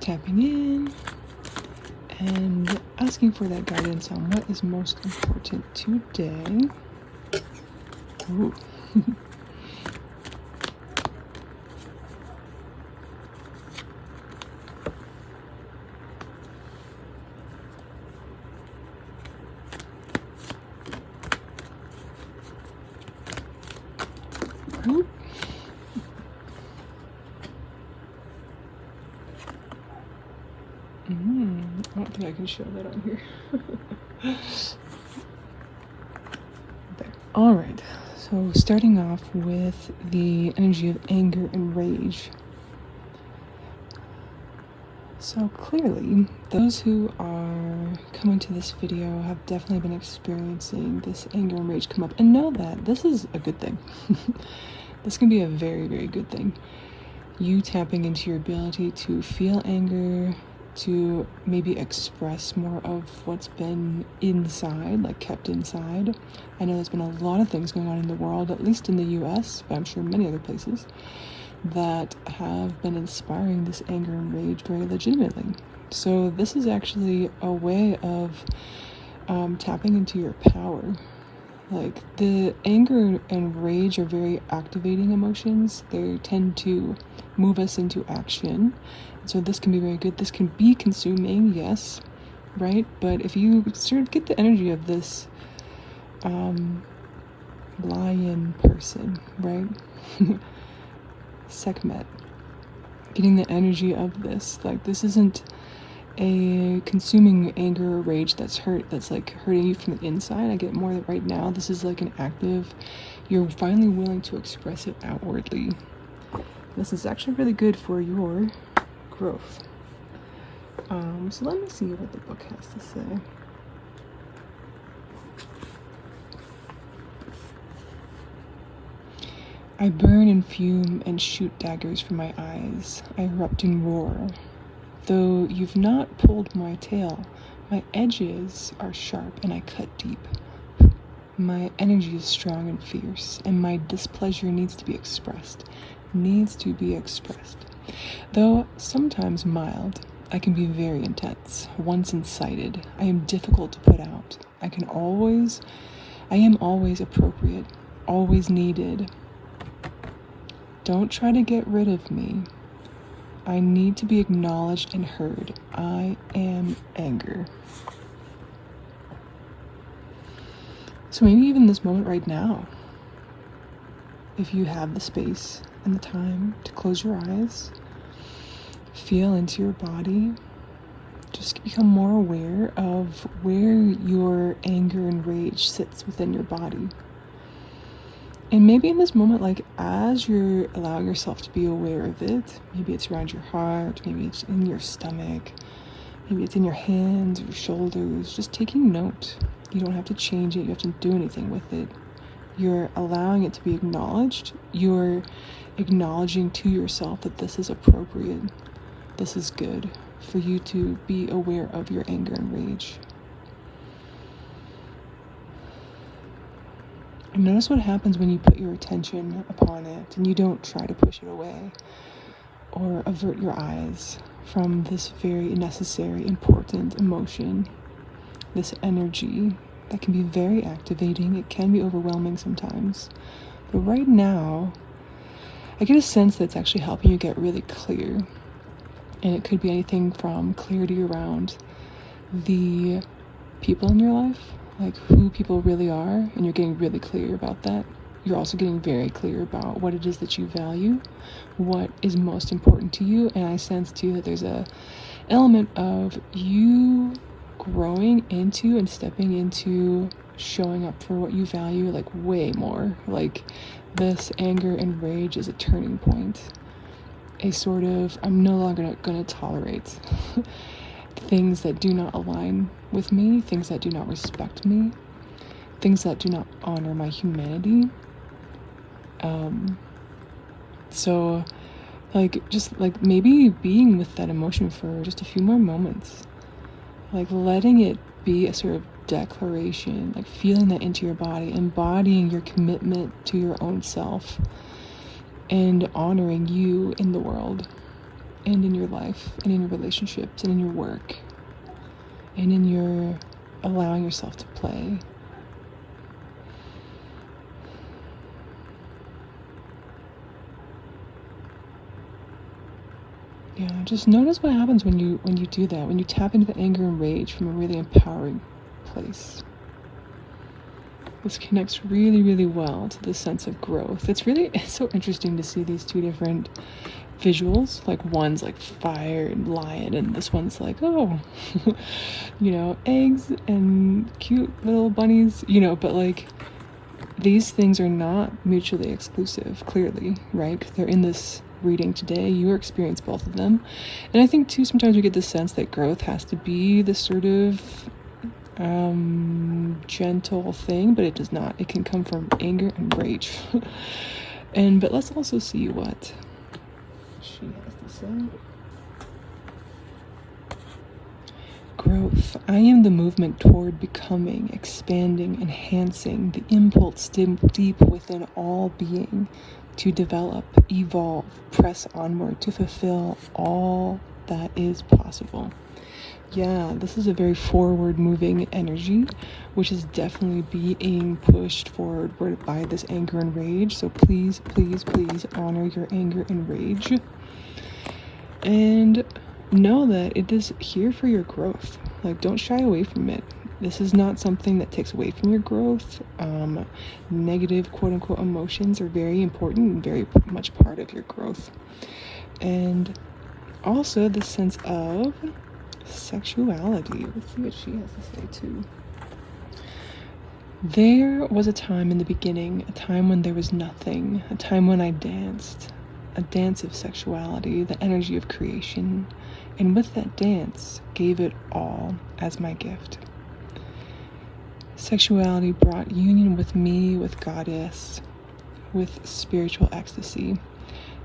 tapping in and asking for that guidance on what is most important today. Ooh. Ooh. I don't think I can show that on here. There. All right, so starting off with the energy of anger and rage. So clearly, those who are coming to this video have definitely been experiencing this anger and rage come up, and know that this is a good thing. This can be a very, very good thing. You tapping into your ability to feel anger, to maybe express more of what's been inside, like kept inside. I know there's been a lot of things going on in the world, at least in the US, but I'm sure many other places, that have been inspiring this anger and rage very legitimately. So this is actually a way of tapping into your power. Like, the anger and rage are very activating emotions. They tend to move us into action. So this can be very good. This can be consuming, yes, right? But if you sort of get the energy of this lion person, right? Sekhmet, getting the energy of this, like, this isn't a consuming anger or rage that's like hurting you from the inside. I get more that right now this is like an active, you're finally willing to express it outwardly. This is actually really good for your growth. So let me see what the book has to say. I burn and fume and shoot daggers from my eyes. I erupt and roar. Though you've not pulled my tail, my edges are sharp and I cut deep. My energy is strong and fierce, and my displeasure needs to be expressed. Though sometimes mild, I can be very intense. Once incited, I am difficult to put out. I am always appropriate, always needed. Don't try to get rid of me. I need to be acknowledged and heard. I am anger. So maybe even this moment right now, if you have the space and the time to close your eyes, feel into your body, just become more aware of where your anger and rage sits within your body. And maybe in this moment, like, as you're allowing yourself to be aware of it, maybe it's around your heart, maybe it's in your stomach, maybe it's in your hands or your shoulders, just taking note. You don't have to change it, you have to do anything with it. You're allowing it to be acknowledged. You're acknowledging to yourself that this is appropriate. This is good for you to be aware of your anger and rage. And notice what happens when you put your attention upon it and you don't try to push it away or avert your eyes from this very necessary, important emotion, this energy that can be very activating. It can be overwhelming sometimes. But right now, I get a sense that it's actually helping you get really clear. And it could be anything from clarity around the people in your life, like who people really are, and you're getting really clear about that. You're also getting very clear about what it is that you value, what is most important to you, and I sense too that there's a element of you growing into and stepping into showing up for what you value, like way more. Like, this anger and rage is a turning point, a sort of, I'm no longer going to tolerate things that do not align with me, things that do not respect me, things that do not honor my humanity. So like, just like maybe being with that emotion for just a few more moments, like letting it be a sort of declaration, like feeling that into your body, embodying your commitment to your own self and honoring you in the world. and in your life, and in your relationships, and in your work, and in your allowing yourself to play. Yeah, just notice what happens when you do that, when you tap into the anger and rage from a really empowering place. This connects really, really well to the sense of growth. It's so interesting to see these two different visuals. Like one's like fire and lion, and this one's like, oh, eggs and cute little bunnies, but like these things are not mutually exclusive, clearly, right? Because they're in this reading today. You experience both of them. And I think too, sometimes we get the sense that growth has to be this sort of gentle thing, but it does not. It can come from anger and rage. But let's also see what she has to say. Growth. I am the movement toward becoming, expanding, enhancing, the impulse deep within all being to develop, evolve, press onward, to fulfill all that is possible. Yeah, this is a very forward-moving energy, which is definitely being pushed forward by this anger and rage. So please, please, please honor your anger and rage. And know that it is here for your growth. Like, don't shy away from it. This is not something that takes away from your growth. Negative, quote-unquote, emotions are very important and very much part of your growth. And also the sense of sexuality. Let's see what she has to say too. There was a time in the beginning, a time when there was nothing, a time when I danced, a dance of sexuality, the energy of creation, and with that dance, gave it all as my gift. Sexuality brought union with me, with Goddess, with spiritual ecstasy.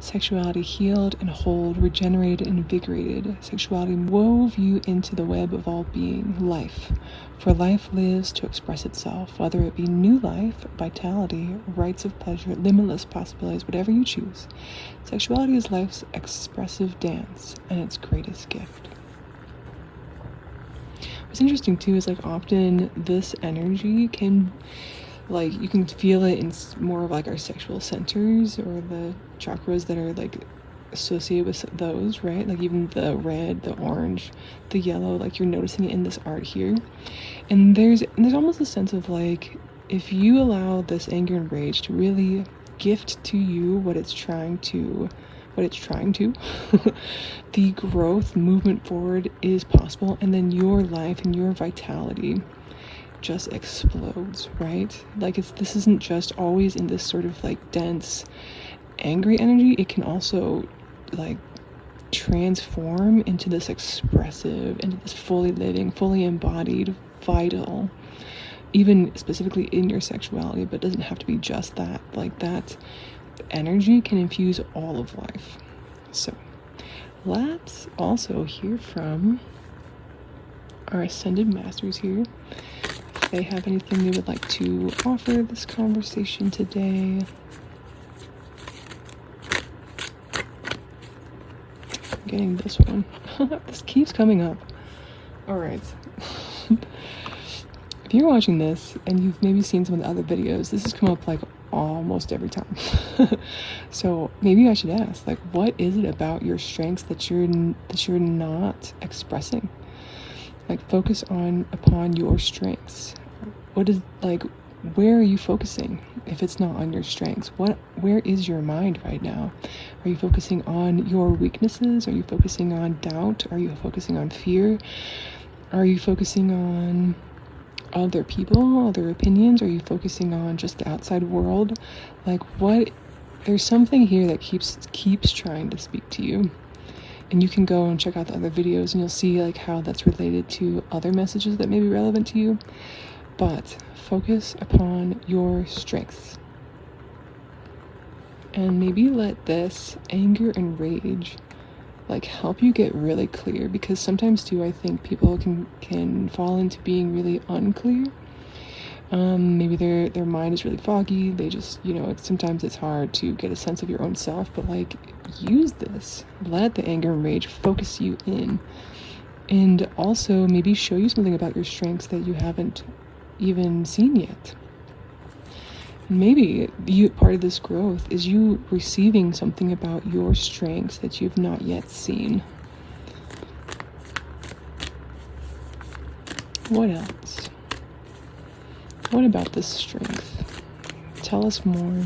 Sexuality healed and whole, regenerated and invigorated. Sexuality wove you into the web of all being, life. For life lives to express itself, whether it be new life, vitality, rights of pleasure, limitless possibilities, whatever you choose. Sexuality is life's expressive dance and its greatest gift. What's interesting too is like often this energy can, like, you can feel it in more of like our sexual centers or the chakras that are like associated with those, right? Like even the red, the orange, the yellow, like you're noticing it in this art here. And there's almost a sense of like, if you allow this anger and rage to really gift to you what it's trying to, the growth, movement forward is possible, and then your life and your vitality just explodes, right? Like this isn't just always in this sort of like dense angry energy. It can also like transform into this expressive, into this fully living, fully embodied, vital, even specifically in your sexuality, but it doesn't have to be just that. Like that energy can infuse all of life. So let's also hear from our ascended masters here. If they have anything they would like to offer this conversation today. I'm getting this one. This keeps coming up. All right. If you're watching this and you've maybe seen some of the other videos, this has come up like almost every time. So maybe I should ask, like, what is it about your strengths that you're not expressing? Like, focus upon your strengths. What is, like, where are you focusing if it's not on your strengths? Where is your mind right now? Are you focusing on your weaknesses? Are you focusing on doubt? Are you focusing on fear? Are you focusing on other people, other opinions? Are you focusing on just the outside world? Like, there's something here that keeps trying to speak to you. And you can go and check out the other videos and you'll see like how that's related to other messages that may be relevant to you. But focus upon your strengths. And maybe let this anger and rage like help you get really clear, because sometimes too I think people can fall into being really unclear. Maybe their mind is really foggy. They just, sometimes it's hard to get a sense of your own self, but like, use this. Let the anger and rage focus you in. And also maybe show you something about your strengths that you haven't even seen yet. Maybe part of this growth is you receiving something about your strengths that you've not yet seen. What else? What about this strength? Tell us more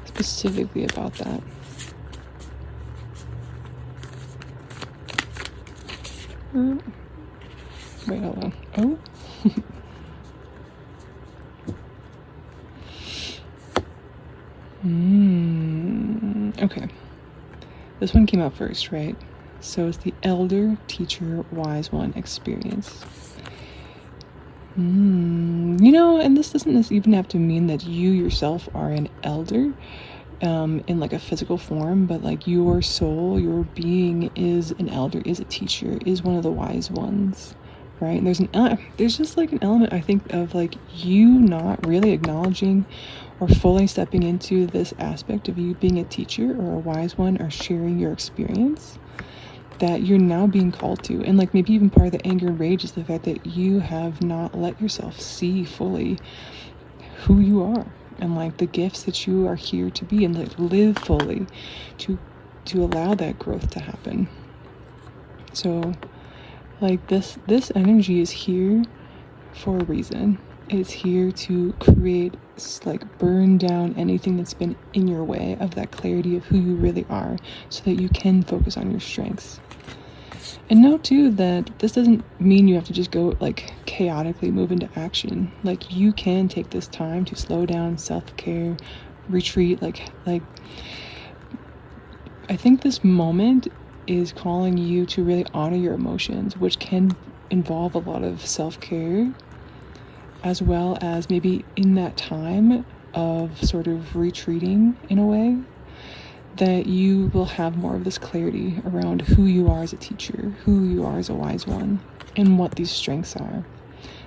specifically about that. Wait, hold on. Oh. Okay. This one came out first, right? So it's the Elder Teacher Wise One experience. And this doesn't even have to mean that you yourself are an elder in like a physical form, but like your soul, your being is an elder, is a teacher, is one of the wise ones, right? And there's just like an element, I think, of like you not really acknowledging or fully stepping into this aspect of you being a teacher or a wise one or sharing your experience that you're now being called to. And like maybe even part of the anger and rage is the fact that you have not let yourself see fully who you are and like the gifts that you are here to be and like live fully to allow that growth to happen. So like this energy is here for a reason. It's here to create, like burn down anything that's been in your way of that clarity of who you really are so that you can focus on your strengths. And know too that this doesn't mean you have to just go like chaotically move into action. Like you can take this time to slow down, self-care, retreat. Like I think this moment is calling you to really honor your emotions, which can involve a lot of self-care, as well as maybe in that time of sort of retreating in a way, that you will have more of this clarity around who you are as a teacher, who you are as a wise one, and what these strengths are,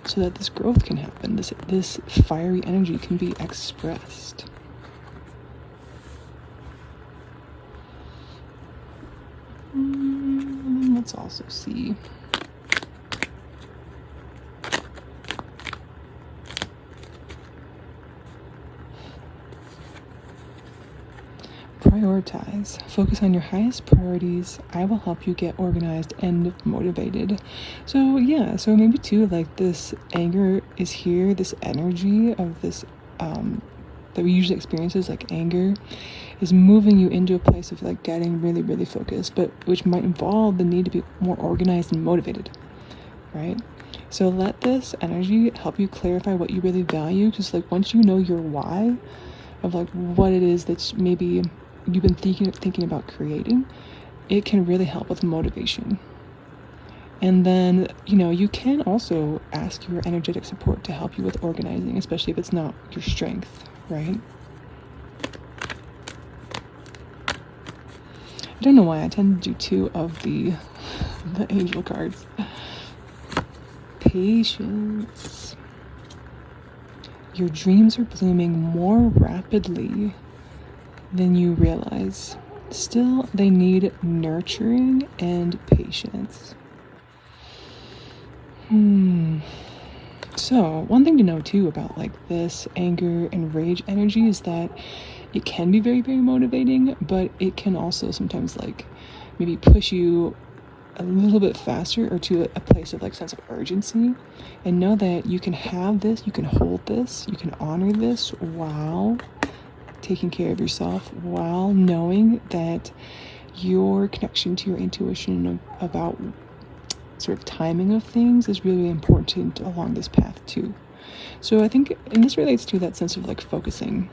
so that this growth can happen, this fiery energy can be expressed. Let's also see. Prioritize. Focus on your highest priorities. I will help you get organized and motivated. So maybe too, like this anger is here, this energy of this that we usually experience as like anger is moving you into a place of like getting really, really focused, but which might involve the need to be more organized and motivated, right? So let this energy help you clarify what you really value, because like once you know your why of like what it is that maybe you've been thinking about creating, it can really help with motivation. And then, you can also ask your energetic support to help you with organizing, especially if it's not your strength, right? I don't know why I tend to do two of the angel cards. Patience. Your dreams are blooming more rapidly than you realize. Still, they need nurturing and patience. So, one thing to know too about like this anger and rage energy is that it can be very, very motivating, but it can also sometimes like maybe push you a little bit faster or to a place of like sense of urgency. And know that you can have this, you can hold this, you can honor this while taking care of yourself, while knowing that your connection to your intuition about sort of timing of things is really important along this path too. So I think, and this relates to that sense of like focusing.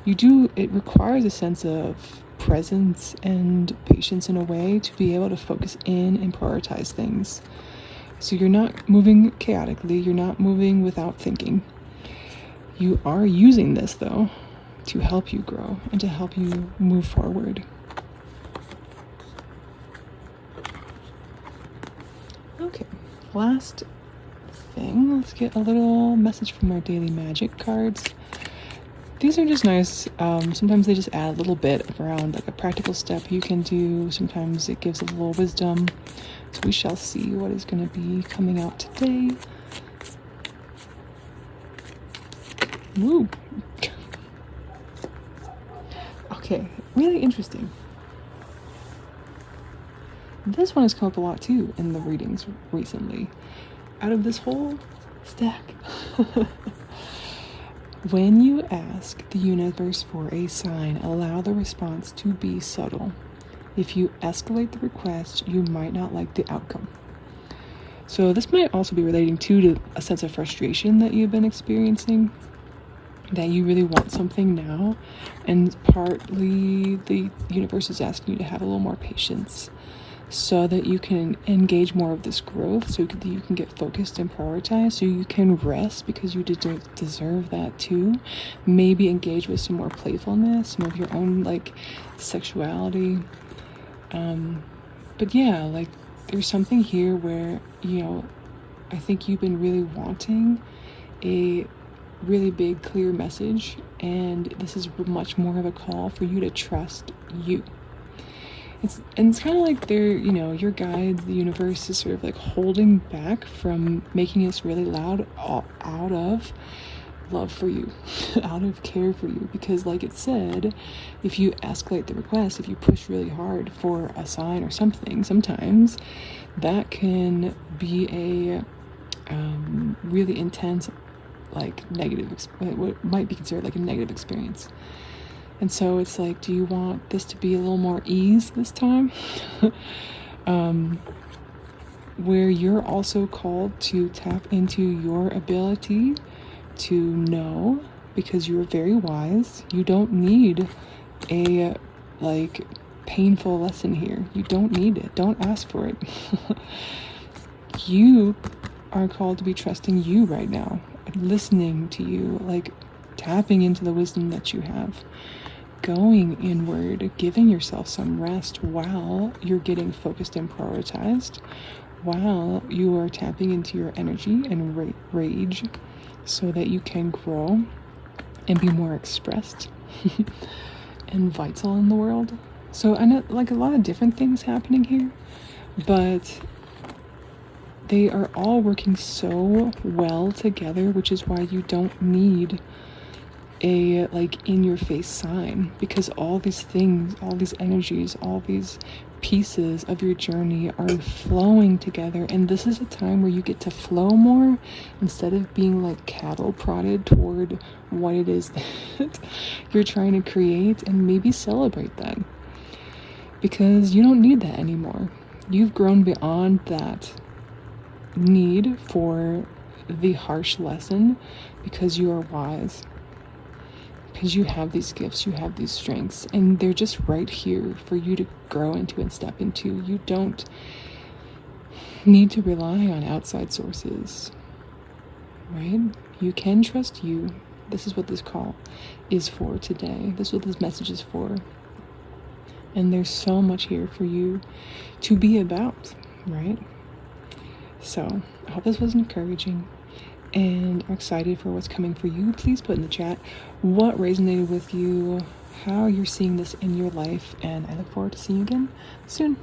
It requires a sense of presence and patience in a way to be able to focus in and prioritize things. So you're not moving chaotically, you're not moving without thinking. You are using this though to help you grow and to help you move forward. Okay, last thing, let's get a little message from our daily magic cards. These are just nice. Sometimes they just add a little bit around like a practical step you can do. Sometimes it gives a little wisdom. So we shall see what is going to be coming out today. Woo! Okay, really interesting. This one has come up a lot too in the readings recently. Out of this whole stack. When you ask the universe for a sign, allow the response to be subtle. If you escalate the request, you might not like the outcome. So this might also be relating to a sense of frustration that you've been experiencing, that you really want something now, and partly the universe is asking you to have a little more patience so that you can engage more of this growth, so that you can get focused and prioritized, so you can rest, because you deserve that too. Maybe engage with some more playfulness, some of your own like sexuality. But yeah, like there's something here where, you know, I think you've been really wanting a really big, clear message, and this is much more of a call for you to trust you. It's kind of like they're, you know, your guides, the universe is sort of like holding back from making this really loud out of love for you, out of care for you. Because like it said, if you escalate the request, if you push really hard for a sign or something, sometimes that can be a really intense, like negative, what might be considered like a negative experience. And so it's like, do you want this to be a little more ease this time? Where you're also called to tap into your ability to know, because you're very wise. You don't need a like painful lesson here. You don't need it. Don't ask for it. You are called to be trusting you right now, listening to you, like tapping into the wisdom that you have, going inward, giving yourself some rest while you're getting focused and prioritized, while you are tapping into your energy and rage, so that you can grow and be more expressed and vital in the world. So I know like a lot of different things happening here, but they are all working so well together, which is why you don't need a like in your face sign, because all these things, all these energies, all these pieces of your journey are flowing together. And this is a time where you get to flow more instead of being like cattle prodded toward what it is that you're trying to create, and maybe celebrate that, because you don't need that anymore. You've grown beyond that need for the harsh lesson, because you are wise, because you have these gifts, you have these strengths, and they're just right here for you to grow into and step into. You don't need to rely on outside sources, right? You can trust you. This is what this call is for today. This is what this message is for. And there's so much here for you to be about, right? So I hope this was encouraging, and I'm excited for what's coming for you. Please put in the chat what resonated with you, how you're seeing this in your life, and I look forward to seeing you again soon.